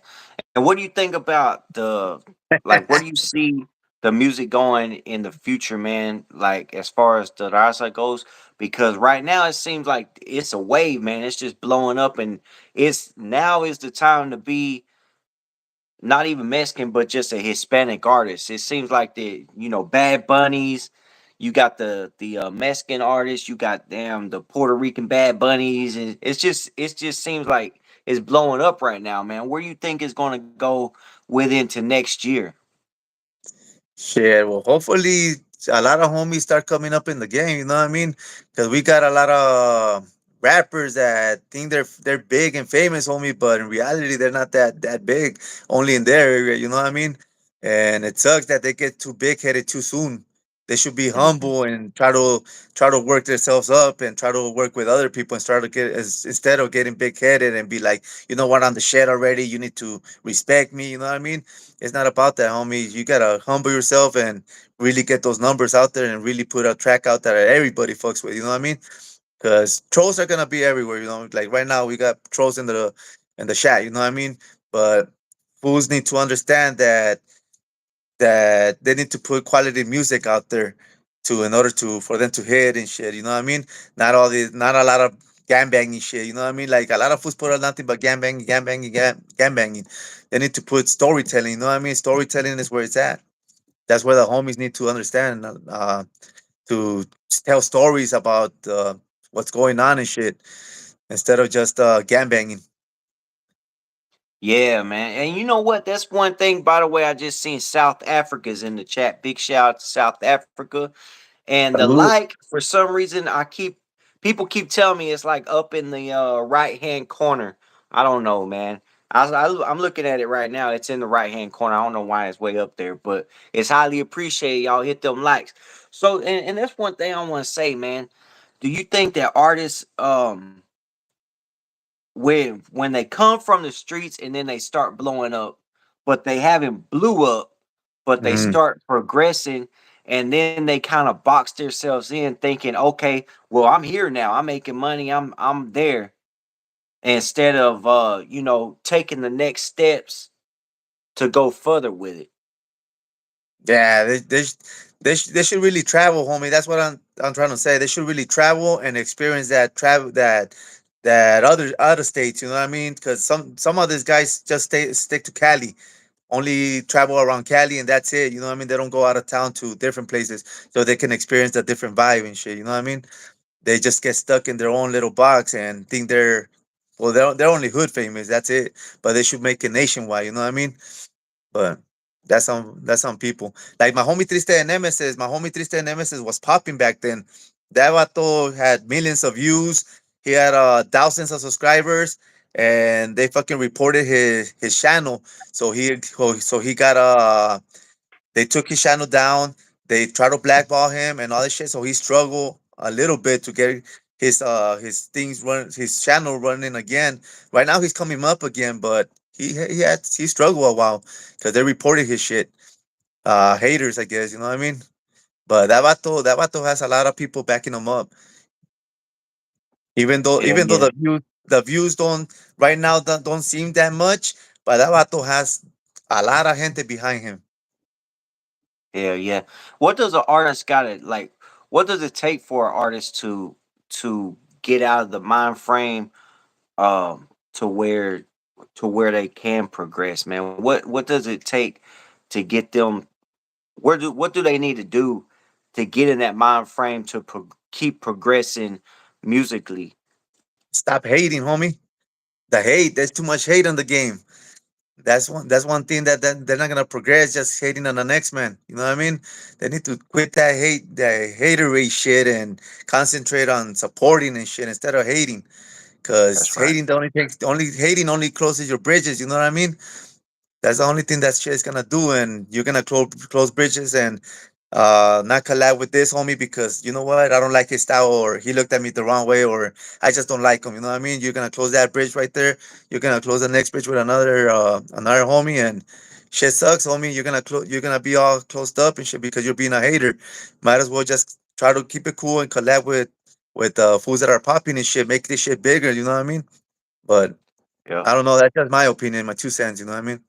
And what do you think about like, where do you see the music going in the future, man? Like, as far as the raza goes, because right now it seems like it's a wave, man. It's just blowing up, and it's now is the time to be not even Mexican, but just a Hispanic artist. It seems like Bad Bunnies. You got the Mexican artists. You got the Puerto Rican Bad Bunnies, and it just seems like it's blowing up right now, man. Where do you think it's going to go with into next year? Shit. Well, hopefully. a lot of homies start coming up in the game. You know what I mean? Because we got a lot of rappers that think they're big and famous, homie, but in reality they're not that big. Only in their area. You know what I mean? And it sucks that they get too big headed too soon. They should be Mhm. humble and try to work themselves up and try to work with other people and start to get instead of getting big headed and be like, you know what, I'm the shit already. You need to respect me. You know what I mean? It's not about that, homie. You gotta humble yourself and really get those numbers out there and really put a track out there that everybody fucks with. You know what I mean? Because trolls are gonna be everywhere. You know, like right now we got trolls in the chat. You know what I mean? But fools need to understand that they need to put quality music out there to in order to for them to hit and shit. You know what I mean? Not a lot of gang banging shit. You know what I mean? Like a lot of fools put out nothing but gang banging. They need to put storytelling. You know what I mean? Storytelling is where it's at. That's where the homies need to understand to tell stories about what's going on and shit instead of just gang banging. Yeah, man. And you know what? That's one thing, by the way, I just seen South Africa's in the chat. Big shout out to South Africa. And the Salute. like, for some reason, people keep telling me it's like up in the right hand corner. I don't know, man. I'm looking at it right now. It's in the right hand corner. I don't know why it's way up there, but it's highly appreciated. Y'all hit them likes. So, and that's one thing I want to say, man. Do you think that artists, when they come from the streets and then they start blowing up, but they haven't blew up, but they Mhm. start progressing, and then they kind of box themselves in thinking, okay, well, I'm here now, I'm making money, I'm there, instead of taking the next steps to go further with it. Yeah, they should really travel, homie. That's what I'm trying to say. They should really travel and experience that other states. You know what I mean? Because some of these guys just stick to Cali, only travel around Cali, and that's it. You know what I mean? They don't go out of town to different places so they can experience a different vibe and shit. You know what I mean? They just get stuck in their own little box and think they're only hood famous. That's it. But they should make it nationwide. You know what I mean? But that's some people. Like my homie Triste de Nemesis. My homie Triste de Nemesis was popping back then. That vato had millions of views. He had thousands of subscribers, and they fucking reported his channel. So he got they took his channel down. They tried to blackball him and all this shit. So he struggled a little bit to get his channel running again. Right now he's coming up again, but he struggled a while because they reported his shit. Haters, I guess, you know what I mean. But that vato has a lot of people backing him up. Yeah, Even though yeah, the views don't seem that much, but that vato has a lot of gente behind him. yeah, yeah. What does an artist gotta like? What does it take for an artist to get out of the mind frame, to where they can progress, man? What does it take to get them, what do they need to do to get in that mind frame to keep progressing musically? Stop hating, homie. There's too much hate in the game. That's one thing that they're not gonna progress just hating on the next man. You know what I mean? They need to quit that haterade shit and concentrate on supporting and shit instead of hating. Cause That's right. hating only closes your bridges. You know what I mean? That's the only thing that shit is gonna do, and you're gonna close bridges and not collab with this homie because you know what? I don't like his style, or he looked at me the wrong way, or I just don't like him. You know what I mean? You're gonna close that bridge right there. You're gonna close the next bridge with another homie, and shit sucks, homie. You're gonna be all closed up and shit because you're being a hater. Might as well just try to keep it cool and collab with fools that are popping and shit. Make this shit bigger. You know what I mean? But Yeah. I don't know. That's just my opinion, my 2 cents. You know what I mean?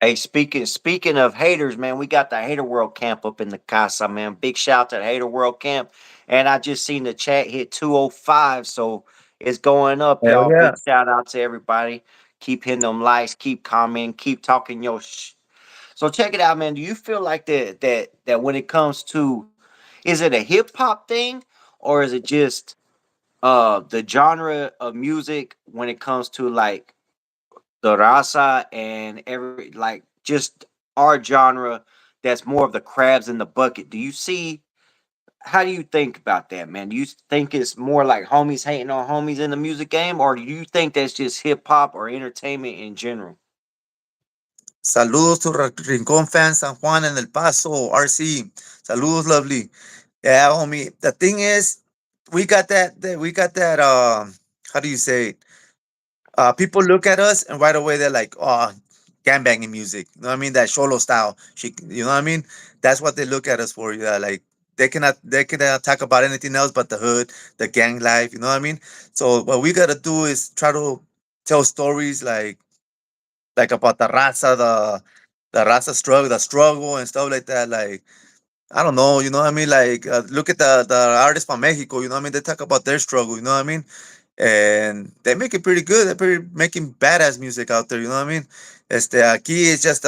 Hey, speaking of haters, man, we got the Hater World camp up in the casa, man. Big shout to the Hater World camp. And I just seen the chat hit 205, so it's going up, Hell y'all. yeah. Big shout out to everybody. Keep hitting them likes, keep commenting, keep talking your So check it out, man. Do you feel like that when it comes to, is it a hip hop thing, or is it just the genre of music when it comes to like the raza and every, like, just our genre? that's more of the crabs in the bucket. Do you see how do you think about that, man? Do you think it's more like homies hating on homies in the music game, or do you think that's just hip hop or entertainment in general? Saludos to Rincon fans, San Juan and El Paso, RC. Saludos, lovely. Yeah, homie. The thing is, we got that how do you say it? People look at us and right away they're like, oh, gangbanging music. You know what I mean? That solo style. You know what I mean? That's what they look at us for. Yeah, like they cannot talk about anything else but the hood, the gang life. You know what I mean? So what we gotta do is try to tell stories like about the raza struggle, the struggle and stuff like that. Like I don't know, you know what I mean? Like look at the artists from Mexico. You know what I mean? They talk about their struggle. You know what I mean? And they make it pretty good. They're pretty making badass music out there. You know what I mean? Aquí is just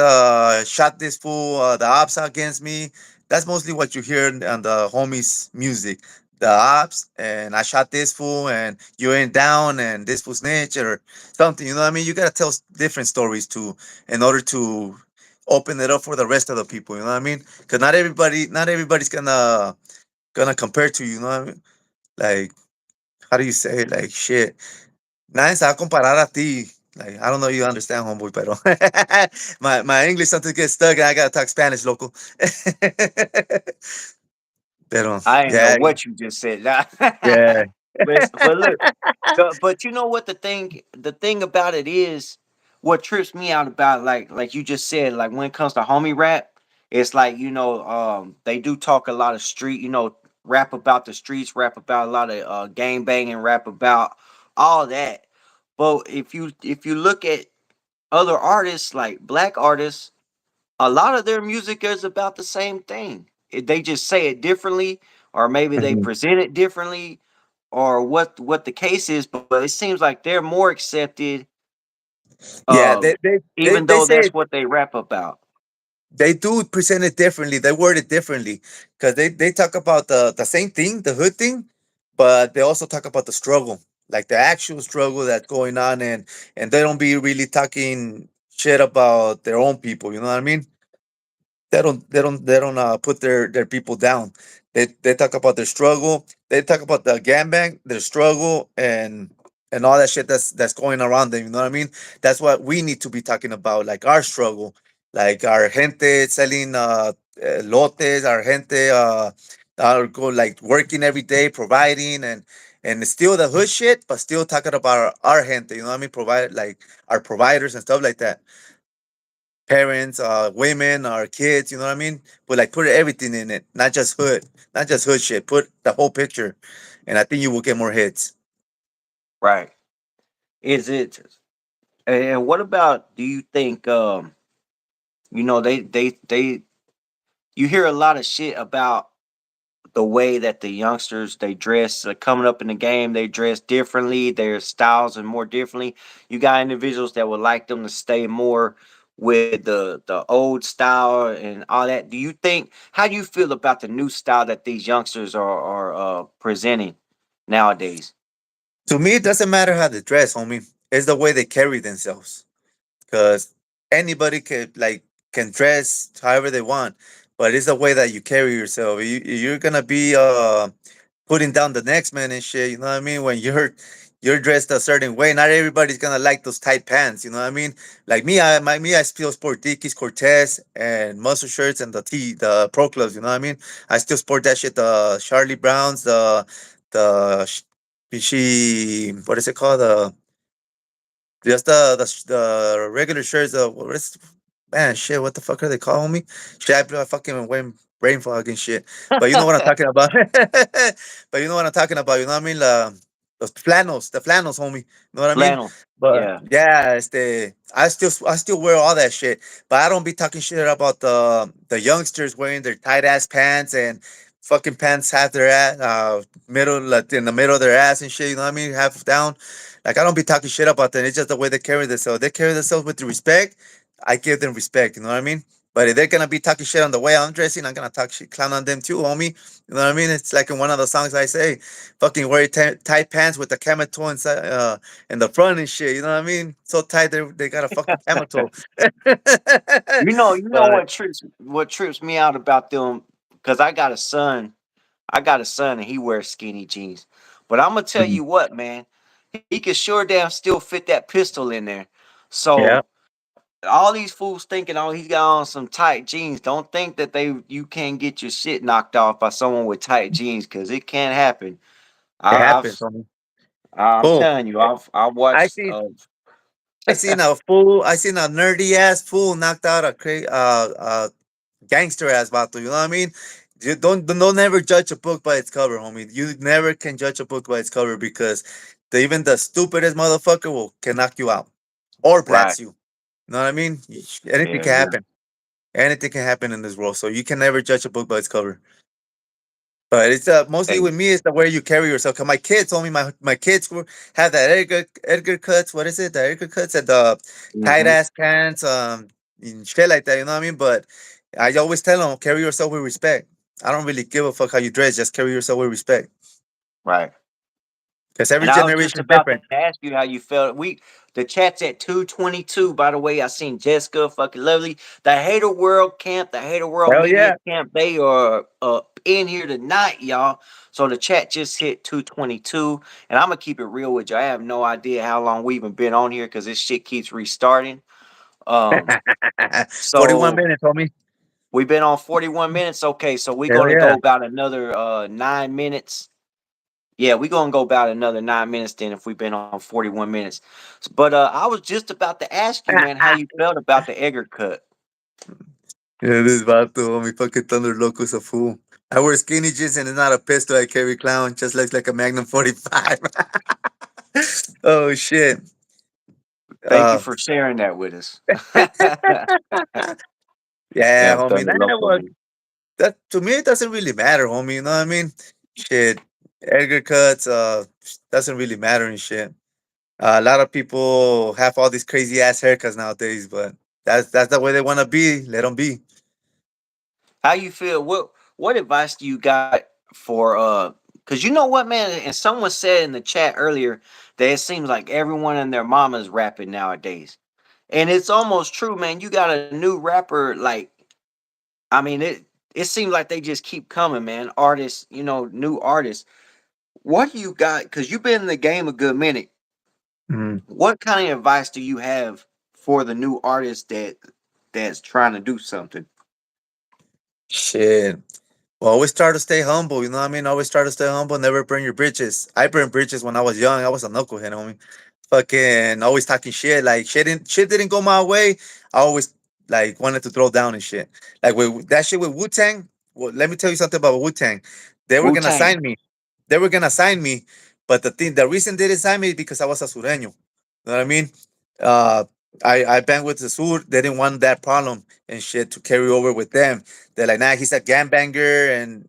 shot this fool, the ops against me. That's mostly what you hear on the homies' music. The ops and I shot this fool and you ain't down and this fool snitch or something. You know what I mean? You gotta tell different stories too in order to open it up for the rest of the people. You know what I mean? Because not everybody's gonna compare to you. You know what I mean? Like how do you say it? Like shit. Nadie se va a comparar a ti. Like, I don't know you understand, homeboy, pero my English sometimes gets stuck and I gotta talk Spanish, local. Pero I didn't know yeah, what you just said. yeah. But look, but you know what the thing about it is, what trips me out about like you just said, like when it comes to homie rap, it's like they do talk a lot of street, rap about the streets, rap about a lot of gang banging, rap about all that. But if you look at other artists like black artists, a lot of their music is about the same thing. They just say it differently, or maybe they Mhm. present it differently, or what the case is. But it seems like they're more accepted, Yeah, um, even they though say that's what they rap about. they do present it differently. They word it differently because they talk about the same thing, the hood thing, but they also talk about the struggle, like the actual struggle that's going on, and they don't be really talking shit about their own people. You know what I mean? They don't put their people down. They talk about their struggle. They talk about the gangbang, their struggle, and all that shit that's going around them. You know what I mean? That's what we need to be talking about, like our struggle, like our gente selling lotes, our gente are go like working every day, providing and still the hood shit, but still talking about our gente. You know what I mean? Provide like our providers and stuff like that, parents, women, our kids, you know what I mean? But like put everything in it, not just hood shit. Put the whole picture, and I think you will get more hits. Right? Is it? And what about? Do you think? They you hear a lot of shit about the way that the youngsters they dress, coming up in the game, they dress differently, their styles are more differently. You got individuals that would like them to stay more with the old style and all that. Do you think, how do you feel about the new style that these youngsters are presenting nowadays? To me, it doesn't matter how they dress, homie. It's the way they carry themselves. Because anybody can dress however they want, but it's the way that you carry yourself. You're gonna be putting down the next man and shit. You know what I mean? When you're dressed a certain way, not everybody's gonna like those tight pants. You know what I mean? Like me, I still sport Dickies, Cortez, and muscle shirts and the Pro Clubs. You know what I mean? I still sport that shit. The Charlie Browns, the she what is it called? Just the regular shirts. What is man shit? What the fuck are they calling me? Shit, I fucking went brain fog and shit. But you know what I'm talking about. But you know what I'm talking about. You know what I mean? Those the flannels, homie. You know what I mean? Flannel. But Yeah. yeah, I still wear all that shit. But I don't be talking shit about the youngsters wearing their tight ass pants and fucking pants half their ass, middle like in the middle of their ass and shit. You know what I mean? Half down. Like I don't be talking shit about them. It's just the way they carry themselves. They carry themselves with the respect. I give them respect. You know what I mean? But if they're gonna be talking shit on the way I'm dressing, I'm gonna talk shit, clown on them too, homie. You know what I mean? It's like in one of the songs I say, "Fucking wear tight pants with the camel toe inside, in the front and shit." You know what I mean? So tight they got a fucking camel toe. You know But what trips me out about them because I got a son. I got a son and he wears skinny jeans. But I'm gonna tell mhm, you what, man, he can sure damn still fit that pistol in there. So yeah, all these fools thinking, oh, he's got on some tight jeans. Don't think that you can't get your shit knocked off by someone with tight jeans because it can happen. it I, I've happens, homie. I'm Fool. telling you, I've I watched. see I seen a nerdy ass fool knocked out gangster ass vato. You know what I mean? You don't never judge a book by its cover, homie. You never can judge a book by its cover because even the stupidest motherfucker can knock you out or Right. blast you. You know what I mean? Anything Yeah, can yeah. happen. Anything can happen in this world, so you can never judge a book by its cover. But it's mostly Hey. with me. It's the way you carry yourself. 'Cause my kids told me my kids have that Edgar cuts. What is it? The Edgar cuts and the tight Hmm. ass pants, and shit like that. You know what I mean? But I always tell them carry yourself with respect. I don't really give a fuck how you dress. Just carry yourself with respect. Right. Because every And I was just generation is about to different. ask you how you felt. The chat's at 222. By the way, I seen Jessica, fucking lovely. The Hater World camp, the Hater World Hell Media yeah. camp, they are in here tonight, y'all. So the chat just hit 222. And I'm gonna keep it real with you. I have no idea how long we even been on here because this shit keeps restarting. Um, 41 so minutes, homie. we've been on 41 minutes. Okay, so we're Hell gonna go yeah. about another 9 minutes. Yeah, we gonna go about another 9 minutes then if we've been on 41 minutes. But I was just about to ask you, man, how you felt about the Egger cut. Yeah, this vato, homie, fucking Thunder Loco is a fool. I wear skinny jeans and it's not a pistol I carry clown, just looks like a Magnum 45. Oh shit. Thank you Uh for sharing that with us. yeah, Damn homie. Thunder Nah, Loco, well, man. that to me it doesn't really matter, homie. You know what I mean? Shit. Edgar cuts, doesn't really matter and shit. A lot of people have all these crazy ass haircuts nowadays, but that's the way they want to be. Let them be. How you feel? What advice do you got for because you know what, man, and someone said in the chat earlier that it seems like everyone and their mama's rapping nowadays. And it's almost true, man. You got a new rapper, like I mean it seems like they just keep coming, man. Artists, new artists. What do you got? Because you've been in the game a good minute. Mhm. What kind of advice do you have for the new artist that's trying to do something? Shit. Well, always try to stay humble. You know what I mean? Always try to stay humble. Never burn your bridges. I burned bridges when I was young. I was a knucklehead, homie. Fucking always talking shit. Like shit didn't go my way. I always like wanted to throw down and shit. Like with that shit with Wu-Tang. Well, let me tell you something about Wu-Tang. They were Wu gonna Tang. sign me. They were gonna sign me, but the reason they didn't sign me is because I was a sureño. You know what I mean? Uh, I banged with the sur. They didn't want that problem and shit to carry over with them. They're like, nah, he's a gangbanger, and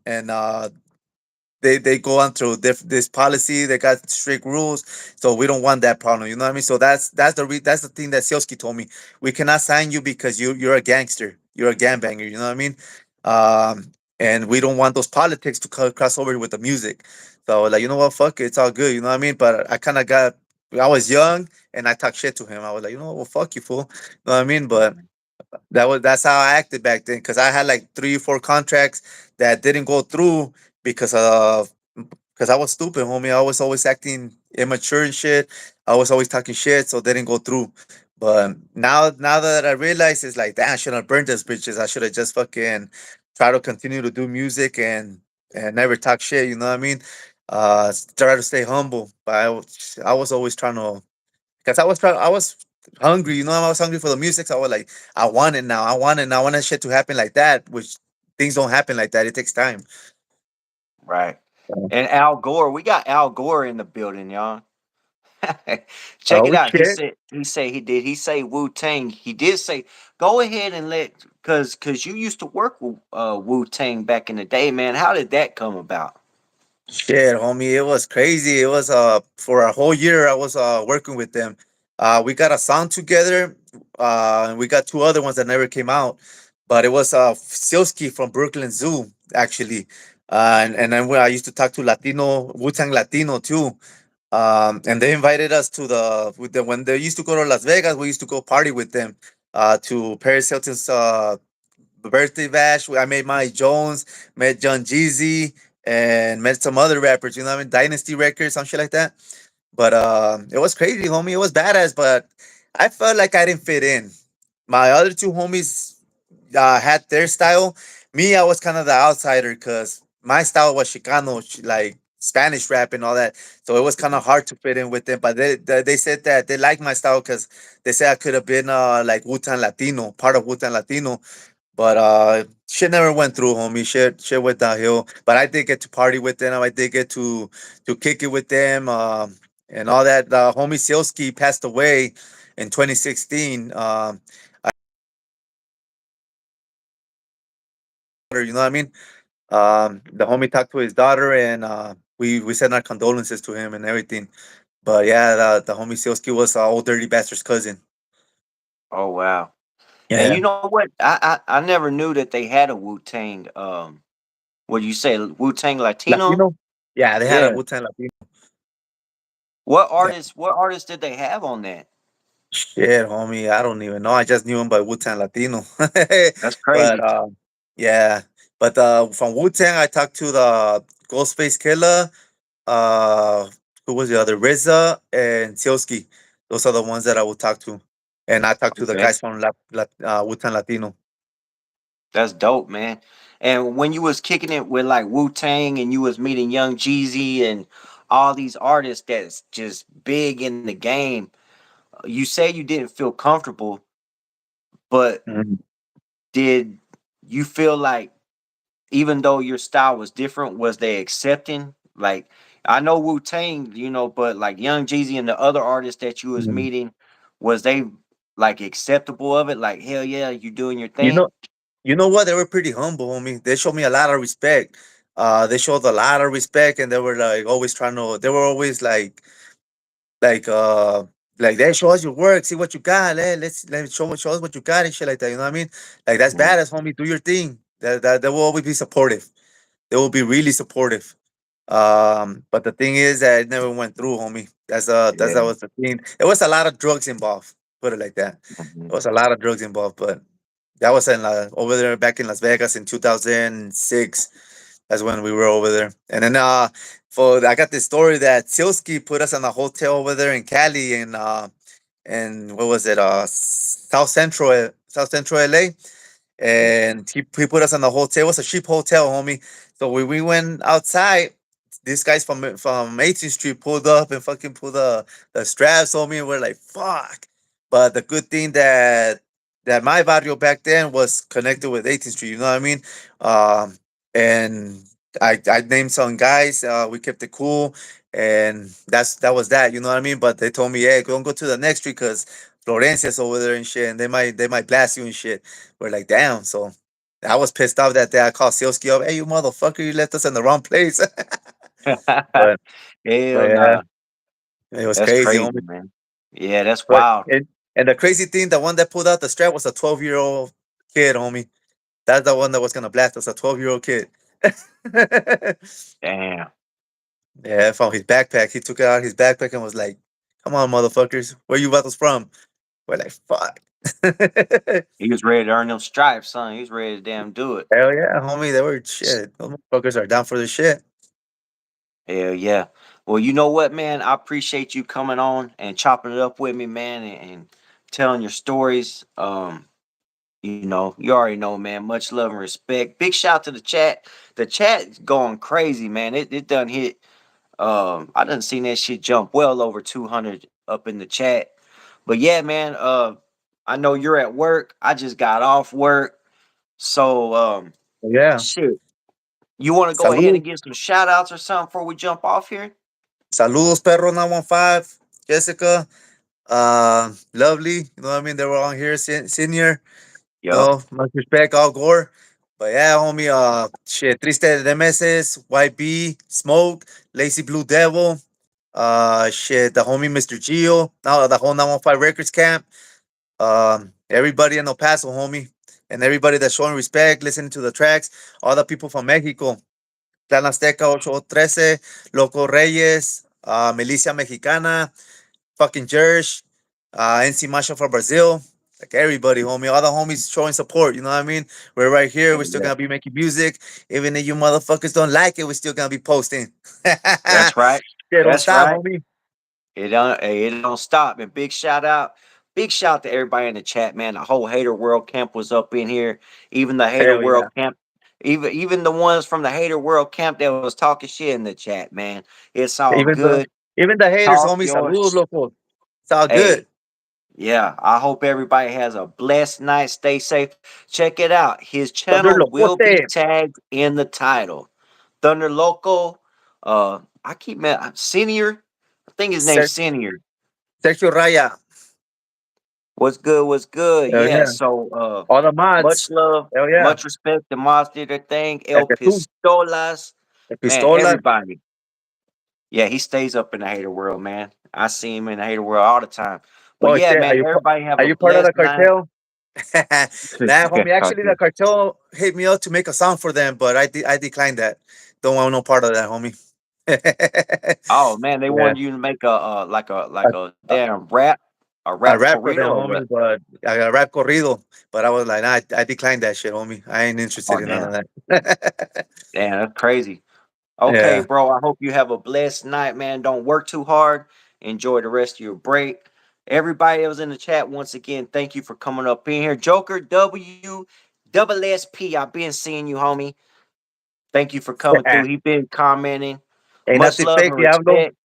they go on through this policy. They got strict rules, so we don't want that problem. You know what I mean? So that's the thing that Sielski told me. We cannot sign you because you're a gangster. You're a gangbanger. You know what I mean? And we don't want those politics to cross over with the music. So like, you know what? Fuck it. It's all good. You know what I mean? But I kind of got. I was young and I talked shit to him. I was like, you know what? Well, fuck you, fool. You know what I mean? But that's how I acted back then because I had like 3 or 4 contracts that didn't go through because I was stupid, homie. I was always acting immature and shit. I was always talking shit, so they didn't go through. But now that I realize it's like, damn, I should have burned those bitches. I should have just fucking try to continue to do music and never talk shit. You know what I mean? Try to stay humble. But I was always trying to because I was hungry, you know, I was hungry for the music. So I was like, I want it now. I want it now. I want that shit to happen like that, which things don't happen like that. It takes time. Right. So, And Al Gore, we got Al Gore in the building, y'all. Check it oh out. He shit. said he say Wu Tang. He did say go ahead and let cause you used to work with Wu Tang back in the day, man. How did that come about? Shit, homie. It was crazy. It was for a whole year I was working with them. We got a song together. And we got 2 other ones that never came out. but it was Silsky from Brooklyn Zoo actually. And then when I used to talk to Latino Wu-Tang Latino too. And they invited us to when they used to go to Las Vegas, we used to go party with them to Paris Hilton's birthday bash. I made Mike Jones, met John Jeezy, and met some other rappers. You know what I mean? Dynasty Records, some shit like that. But it was crazy, homie. It was badass, but I felt like I didn't fit in. My other two homies had their style. Me, I was kind of the outsider because my style was Chicano, like Spanish rap and all that. So it was kind of hard to fit in with them. But they said that they liked my style because they said I could have been like Wu-Tang Latino, part of Wu-Tang Latino. But shit never went through, homie. Shit went downhill. But I did get to party with them. I did get to kick it with them. And all that. Homie Sielski passed away in 2016. You know what I mean? The homie talked to his daughter, and we sent our condolences to him and everything. But yeah, the homie Sielski was old dirty bastard's cousin. Oh wow. And Yeah, you know what? I never knew that they had a Wu Tang. What do you say, Wu Tang Latino? Latino. Yeah, they had a Yeah. Wu Tang Latino. Yeah. What artists did they have on that? Shit, homie, I don't even know. I just knew him by Wu Tang Latino. That's But crazy. yeah, but from Wu Tang, I talked to the Ghostface Killer. Uh, who was the other? RZA and Sielski. Those are the ones that I would talk to, and I talked to the Okay. guys from Wu Tang Latino. That's dope, man. And when you was kicking it with like Wu Tang and you was meeting Young Jeezy and all these artists that's just big in the game, you say you didn't feel comfortable, but Mhm. did you feel like even though your style was different, was they accepting? Like I know Wu Tang, but like Young Jeezy and the other artists that you was Mhm. meeting, was they like acceptable of it? Like hell yeah, you doing your You thing? know, you know what? They were pretty humble, homie. They showed me a lot of respect. They showed a lot of respect, and they were like always trying to. They were always like they show us your work, see what you got, let show us what you got and shit like that. You know what I mean? Like that's Mhm. badass, homie. Do your thing. That they will always be supportive. They will be really supportive. But the thing is that it never went through, homie. That Yeah. was the thing. There was a lot of drugs involved. Put it like that. Mhm. There was a lot of drugs involved, but that was over there back in Las Vegas in 2006. That's when we were over there. And then for I got this story that Silsky put us in a hotel over there in Cali and what was it? South Central LA, and he put us in the hotel. It was a cheap hotel, homie. So when we went outside, these guys from 18th Street pulled up and fucking pulled the straps on me, and we're like, fuck. But the good thing that my barrio back then was connected with 18th Street. You know what I mean? And I named some guys. We kept it cool, and that was that. You know what I mean? But they told me, hey, don't go to the next street because Florencia's over there and shit, and they might blast you and shit. We're like, damn. So I was pissed off that day. I called Silsky up. Hey, you motherfucker, you left us in the wrong place. but but Hell yeah, nah. it was That's crazy, crazy, homie. man. Yeah, that's But wild. and the crazy thing, the one that pulled out the strap was a 12-year-old kid, homie. That's the one that was gonna blast us, a 12-year-old kid. Damn. Yeah, from his backpack. He took it out of his backpack and was like, "Come on, motherfuckers, where you brothers from?" We're like, "Fuck." He was ready to earn them stripes, son. He was ready to damn do it. Hell yeah, homie. They were shit. Those motherfuckers are down for the shit. Hell yeah. Well, you know what, man? I appreciate you coming on and chopping it up with me, man, and telling your stories. You already know, man. Much love and respect. Big shout to the chat. The chat's going crazy, man. It done hit. I done seen that shit jump well over 200 up in the chat. But yeah, man. I know you're at work. I just got off work. So Yeah. shit. You want to go ahead Salud. and give some shout outs or something before we jump off here? Saludos, perro 915. Jessica. Lovely. You know what I mean? They were on here, senior. Yep. No, much respect, all gore. But yeah, homie, shit, Triste de Meses, YB, Smoke, Lazy Blue Devil, shit, the homie Mr. Gio, now the whole 915 Records camp, everybody in El Paso, homie. and everybody that's showing respect, listening to the tracks. All the people from Mexico, Plan Azteca 813, Loco Reyes, Milicia Mexicana, fucking Jersh, NC Masha for Brazil. Like everybody, homie. All the homies showing support. You know what I mean? We're right here. We're Oh, still yeah. gonna be making music. Even if you motherfuckers don't like it, we're still gonna be posting. Shit That's right. don't That's stop, right. homie. It don't stop. And big shout to everybody in the chat, man. The whole Hater World camp was up in here. Even the Hater Hell World yeah. camp, even the ones from the Hater World camp that was talking shit in the chat, man. It's all Even the good. even the haters, Talk homie. your Saludos, sh- loco. It's all good. Hey, yeah. I hope everybody has a blessed night. Stay safe. Check it out. His Thunder channel will be Locote. tagged in the title. Thunder Loco. I keep Senior. I think his name's Senior. Sergio Raya. What's good? What's good? Hell Yeah. yeah. So, All the much mods. love, Hell yeah. much respect. The mods did their thing. El El Jesús. Pistolas, El man. Pistola. Everybody. Yeah, he stays up in the hater world, man. I see him in the hater world all the time. But Oh yeah, shit. man. Everybody have Are a you part of the blessed night. cartel? Nah, homie. Actually, the cartel hit me up to make a song for them, but I declined that. Don't want no part of that, homie. Oh man, they Yeah, wanted you to make a a, like a a, damn rap, a a rap rap for them, corrido or what? homie. But I got a rap corrido, but I was like, nah, I declined that shit, homie. I ain't interested Oh in none damn, of that. damn, that's crazy. Okay, Yeah. bro. I hope you have a blessed night, man. Don't work too hard. Enjoy the rest of your break. Everybody that was in the chat, once again, thank you for coming up in here. Joker W double SP. I've been seeing you, homie. Thank you for coming through. He been commenting. Ain't Much nothing love fake, and Diablo. respect.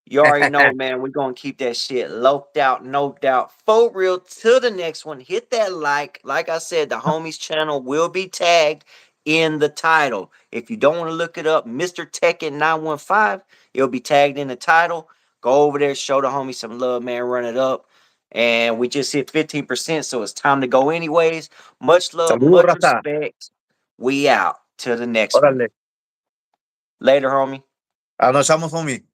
You already know, man. We're gonna keep that shit loped out, no doubt. For real. Till the next one. Hit that like. Like I said, the homies channel will be tagged in the title. If you don't want to look it up, Mr. Tekken 915, it'll be tagged in the title. Go over there, show the homies some love, man. Run it up. And we just hit 15%, so it's time to go anyways. Much love, Saludos, much raza. respect. We out. Till the next one. Órale. Later, homie. Nos vemos, homie.